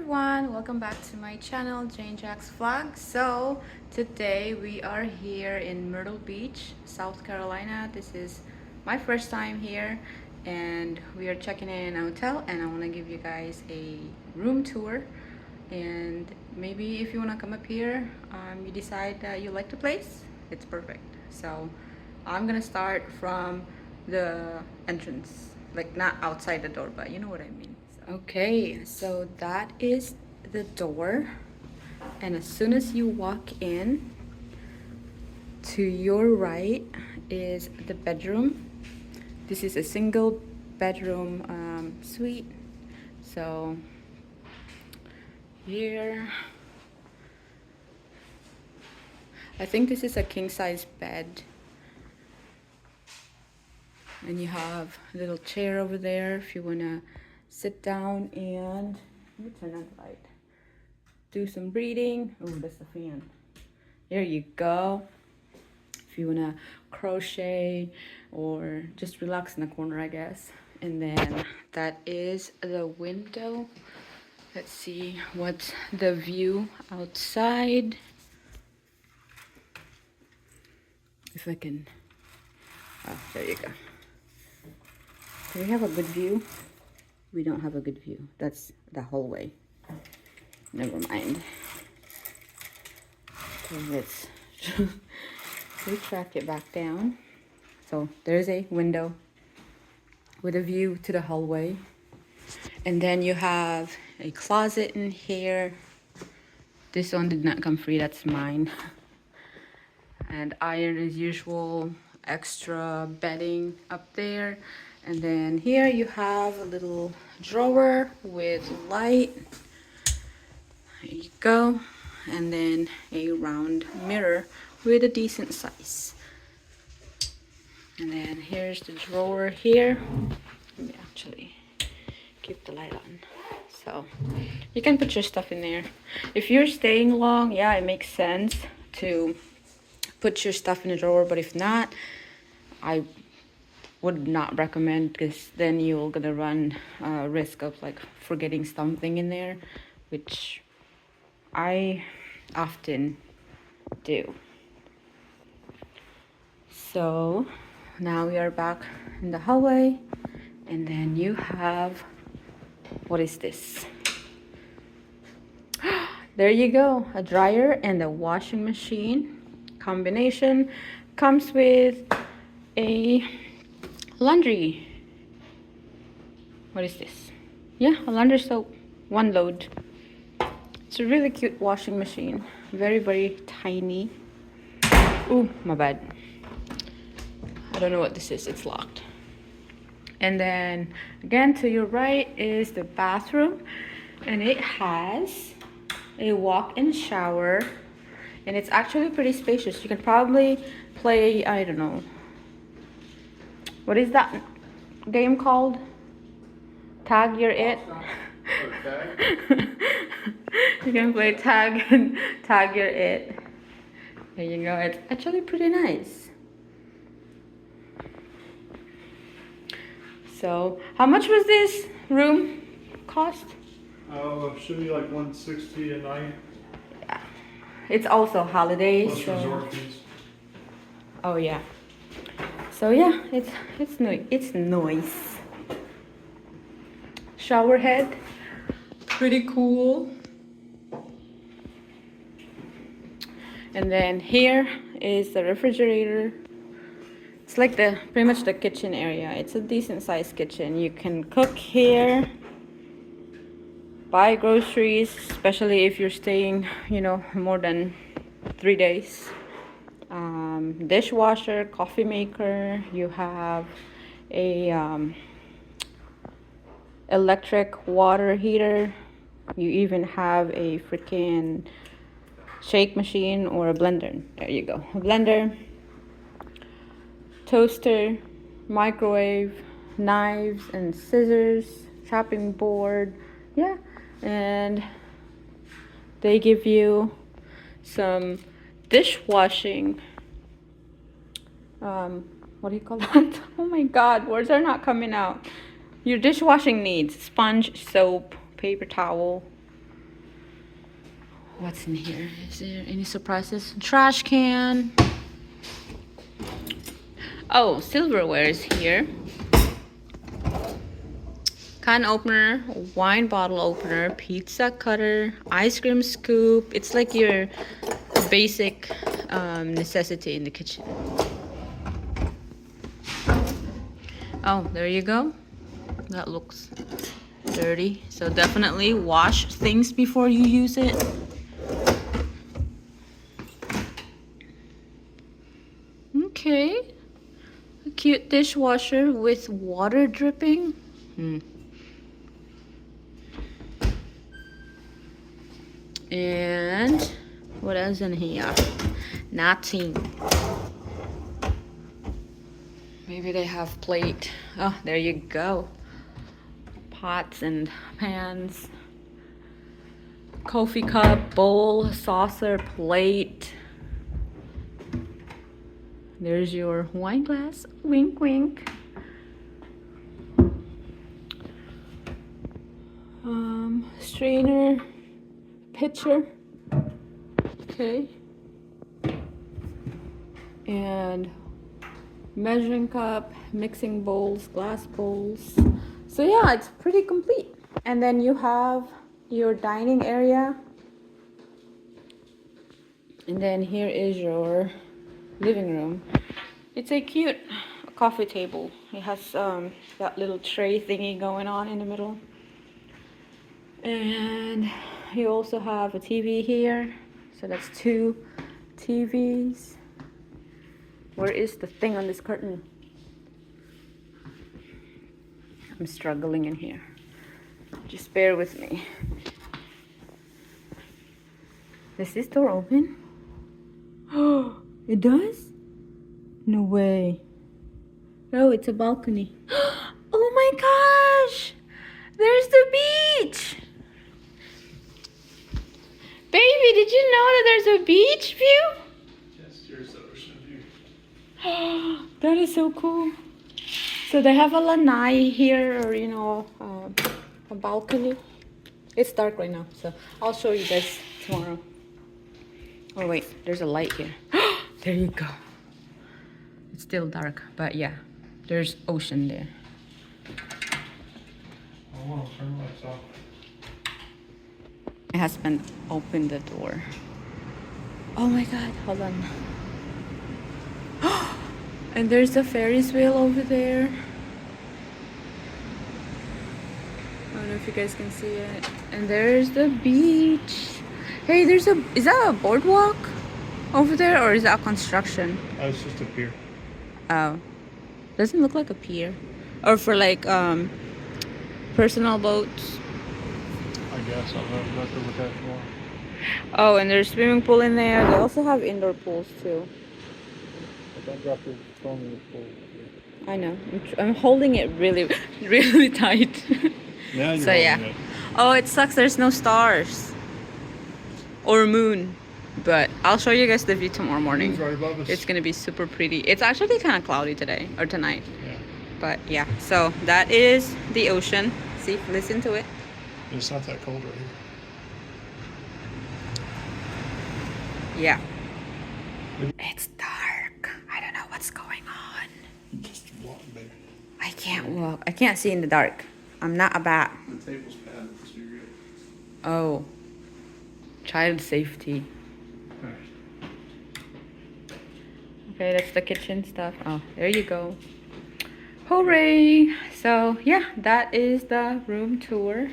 everyone, welcome back to my channel Jane Jack's Vlog. So today we are here in Myrtle Beach, South Carolina. This is my first time here and we are checking in a hotel, and I want to give you guys a room tour. And maybe if you want to come up here, you decide that you like the place, it's perfect. So I'm gonna start from the entrance, like not outside the door, but you know what I mean. Okay, so that is the door, and as soon as you walk in, to your right is the bedroom. This is a single bedroom suite. So here, I think this is a king size bed, and you have a little chair over there if you want to sit down and let me turn on the light, do some reading. Oh, that's the fan. There you go. If you want to crochet or just relax in the corner, I guess. And then that is the window. Let's see what's the view outside. If I can, oh, there you go. Do we have a good view? We don't have a good view. That's the hallway. Never mind. Okay, let's retract it back down. So there's a window with a view to the hallway. And then you have a closet in here. This one did not come free, that's mine. And iron as usual, extra bedding up there. And then here you have a little drawer with light. There you go. And then a round mirror with a decent size. And then here's the drawer here. Let me actually keep the light on. So you can put your stuff in there. If you're staying long, yeah, it makes sense to put your stuff in the drawer. But if not, I would not recommend, because then you're gonna run risk of like forgetting something in there, which I often do. So now we are back in the hallway, and then you have, what is this? There you go, a dryer and a washing machine combination. Comes with a laundry, what is this? Yeah, a laundry soap, one load. It's a really cute washing machine, very, very tiny. Oh, my bad. I don't know what this is, it's locked. And then again to your right is the bathroom, and it has a walk-in shower, and it's actually pretty spacious. You can probably play, I don't know, what is that game called? Tag Your It. You can play tag and tag your it. There you go. It's actually pretty nice. So how much was this room cost? Should be like $160 a night. Yeah. It's also holidays. Plus so... resort fees. Oh yeah. So yeah, it's nice. Shower head, pretty cool. And then here is the refrigerator. It's like pretty much the kitchen area. It's a decent sized kitchen. You can cook here, buy groceries, especially if you're staying, you know, more than 3 days. Dishwasher, coffee maker. You have a electric water heater. You even have a freaking shake machine or a blender. There you go, a blender, toaster, microwave, knives and scissors, chopping board. Yeah, and they give you some dishwashing, what do you call that? Oh my god, words are not coming out. Your dishwashing needs: sponge, soap, paper towel, What's in here? Is there any surprises? Trash can. Oh, silverware is here. Can opener, wine bottle opener, pizza cutter, ice cream scoop. It's like your basic necessity in the kitchen. Oh, there you go. That looks dirty. So definitely wash things before you use it. Okay. A cute dishwasher with water dripping. And what else in here? Nothing. Maybe they have plate. Oh, there you go. Pots and pans. Coffee cup, bowl, saucer, plate. There's your wine glass. Wink, wink. Strainer, pitcher. Okay. And measuring cup, mixing bowls, glass bowls. So yeah, it's pretty complete. And then you have your dining area. And then here is your living room. It's a cute coffee table. It has that little tray thingy going on in the middle. And you also have a TV here. So that's 2 TVs. Where is the thing on this curtain? I'm struggling in here. Just bear with me. Does this door open? Oh, it does? No way. Oh, it's a balcony. Oh my gosh! There's the beach! Baby, did you know that there's a beach view? Yes, here's the ocean view. That is so cool. So they have a lanai here, or you know, a balcony. It's dark right now, so I'll show you guys tomorrow. Oh wait, there's a light here. There you go. It's still dark, but yeah, there's ocean there. I want to turn lights off. My husband opened the door. Oh my god, hold on. And there's the Ferris wheel over there. I don't know if you guys can see it. And there's the beach. Hey, is that a boardwalk over there, or is that construction? Oh, it's just a pier. Oh, doesn't look like a pier. Or for like personal boats. I guess I'll have to look at it more. Oh, and there's a swimming pool in there. They also have indoor pools too. But don't drop your phone in the pool. I know. I'm holding it really, really tight. Now you're So yeah. holding it. Oh, it sucks. There's no stars or moon, but I'll show you guys the view tomorrow morning. Moon's right above us. It's gonna be super pretty. It's actually kind of cloudy today or tonight. Yeah. But yeah. So that is the ocean. See, listen to it. It's not that cold right here. Yeah. It's dark. I don't know what's going on. Just walk, baby. I can't walk. I can't see in the dark. I'm not a bat. The table's padded, so you're good. Oh. Child safety. Okay. Okay, that's the kitchen stuff. Oh, there you go. Hooray! So yeah, that is the room tour.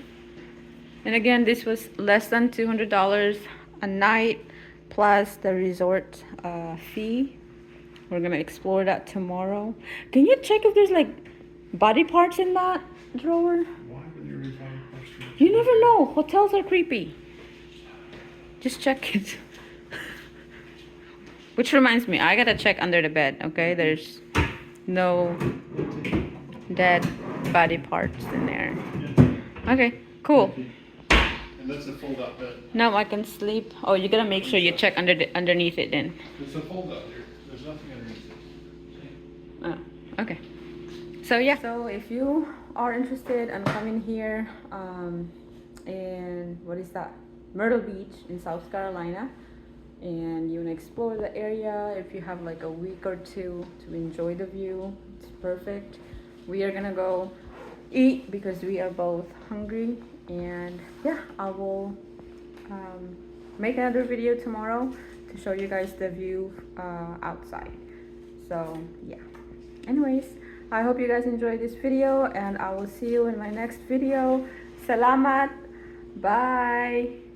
And again, this was less than $200 a night plus the resort fee. We're gonna explore that tomorrow. Can you check if there's like body parts in that drawer? Why would you read body parts? You never know. Hotels are creepy. Just check it. Which reminds me, I gotta check under the bed, okay? There's no dead body parts in there. Okay, cool. And that's a fold-out bed. Now I can sleep. Oh, you gotta make sure you check underneath it then. It's a fold-out here. There's nothing underneath it. Oh, okay. So yeah. So if you are interested in coming here, and what is that? Myrtle Beach in South Carolina, and you want to explore the area. If you have like a week or two to enjoy the view, it's perfect. We are gonna go eat because we are both hungry, and yeah, I will make another video tomorrow to show you guys the view outside. So yeah, anyways, I hope you guys enjoyed this video, and I will see you in my next video. Salamat. Bye.